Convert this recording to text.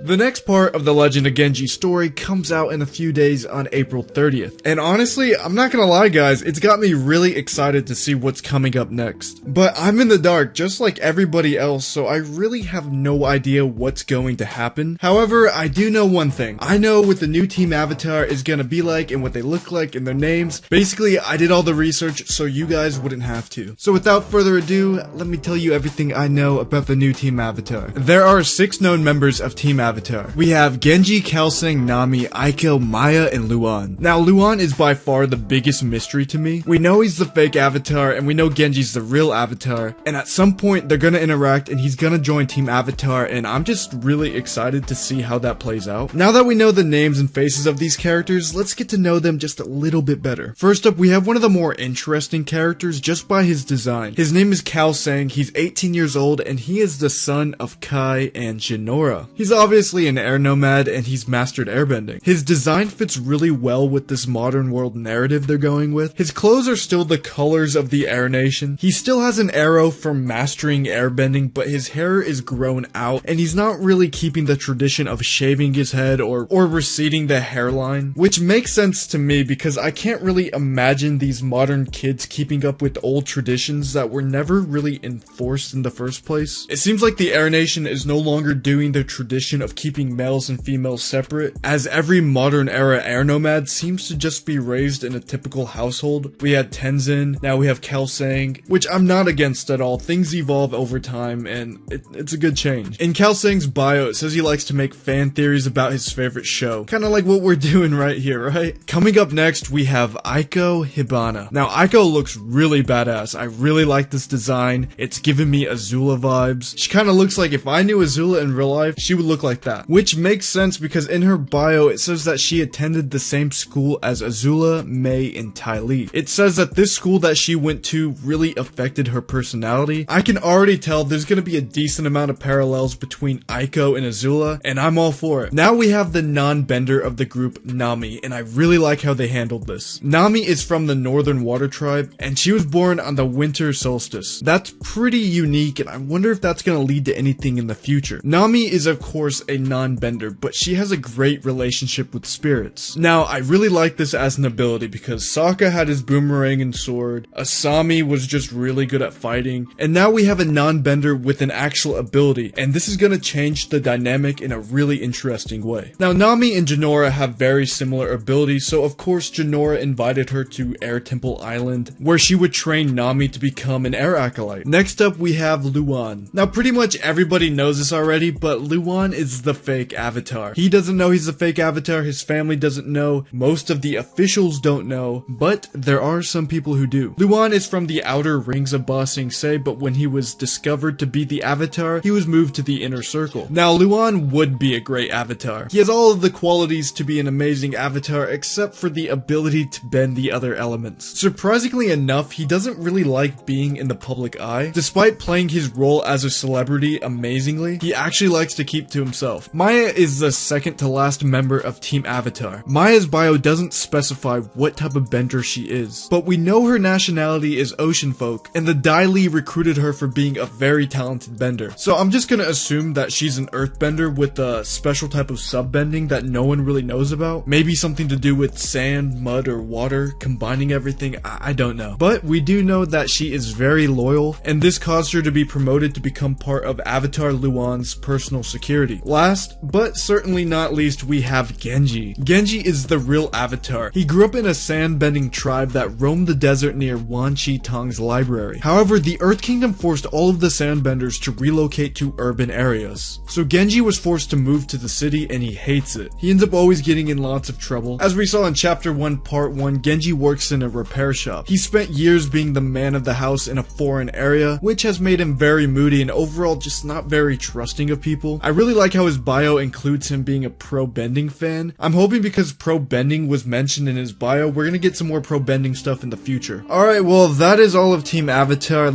The next part of the Legend of Genji story comes out in a few days on April 30th. And honestly, I'm not gonna lie guys, it's got me really excited to see what's coming up next. But I'm in the dark just like everybody else, so I really have no idea what's going to happen. However, I do know one thing. I know what the new team avatar is gonna be like and what they look like and their names. Basically, I did all the research so you guys wouldn't have to. So without further ado, let me tell you everything I know about the new team avatar. There are 6 known members of team avatar. We have Genji, Kelsang, Nami, Aiko, Maya, and Luan. Now Luan is by far the biggest mystery to me. We know he's the fake avatar and we know Genji's the real avatar, and at some point they're gonna interact and he's gonna join team avatar, and I'm just really excited to see how that plays out. Now that we know the names and faces of these characters, let's get to know them just a little bit better. First up, we have one of the more interesting characters just by his design. His name is Kelsang. He's 18 years old and he is the son of Kai and Jinora. He's obviously an air nomad and he's mastered airbending. His design fits really well with this modern world narrative they're going with. His clothes are still the colors of the Air Nation. He still has an arrow from mastering airbending, but his hair is grown out and he's not really keeping the tradition of shaving his head or receding the hairline, which makes sense to me because I can't really imagine these modern kids keeping up with old traditions that were never really enforced in the first place. It seems like the Air Nation is no longer doing the tradition of keeping males and females separate, as every modern era air nomad seems to just be raised in a typical household. We had Tenzin, now we have Kelsang, which I'm not against at all. Things evolve over time and it's a good change. In Kelsang's bio, it says he likes to make fan theories about his favorite show. Kinda like what we're doing right here, right? Coming up next, we have Aiko Hibana. Now Aiko looks really badass. I really like this design. It's giving me Azula vibes. She kinda looks like if I knew Azula in real life, she would look like that. Which makes sense because in her bio, it says that she attended the same school as Azula, Mei, and Ty Lee. It says that this school that she went to really affected her personality. I can already tell there's gonna be a decent amount of parallels between Aiko and Azula, and I'm all for it. Now we have the non-bender of the group, Nami, and I really like how they handled this. Nami is from the Northern Water Tribe, and she was born on the winter solstice. That's pretty unique, and I wonder if that's gonna lead to anything in the future. Nami is of course a non-bender, but she has a great relationship with spirits. Now, I really like this as an ability because Sokka had his boomerang and sword, Asami was just really good at fighting, and now we have a non-bender with an actual ability, and this is gonna change the dynamic in a really interesting way. Now, Nami and Jinora have very similar abilities, so of course Jinora invited her to Air Temple Island, where she would train Nami to become an air acolyte. Next up, we have Luan. Now, pretty much everybody knows this already, but Luan is the fake avatar. He doesn't know he's the fake avatar, his family doesn't know, most of the officials don't know, but there are some people who do. Luan is from the outer rings of Ba Sing Se, but when he was discovered to be the avatar, he was moved to the inner circle. Now, Luan would be a great avatar. He has all of the qualities to be an amazing avatar, except for the ability to bend the other elements. Surprisingly enough, he doesn't really like being in the public eye. Despite playing his role as a celebrity amazingly, he actually likes to keep to himself. Maya is the second to last member of Team Avatar. Maya's bio doesn't specify what type of bender she is, but we know her nationality is ocean folk, and the Dai Li recruited her for being a very talented bender. So I'm just gonna assume that she's an earthbender with a special type of subbending that no one really knows about. Maybe something to do with sand, mud, or water, combining everything, I don't know. But we do know that she is very loyal, and this caused her to be promoted to become part of Avatar Luan's personal security. Last, but certainly not least, we have Genji. Genji is the real avatar. He grew up in a sand-bending tribe that roamed the desert near Wan Chi Tong's library. However, the Earth Kingdom forced all of the sandbenders to relocate to urban areas. So Genji was forced to move to the city and he hates it. He ends up always getting in lots of trouble. As we saw in chapter 1 part 1, Genji works in a repair shop. He spent years being the man of the house in a foreign area, which has made him very moody and overall just not very trusting of people. I really like how his bio includes him being a pro bending fan. I'm hoping because pro bending was mentioned in his bio, we're gonna get some more pro bending stuff in the future. Alright, well that is all of Team Avatar.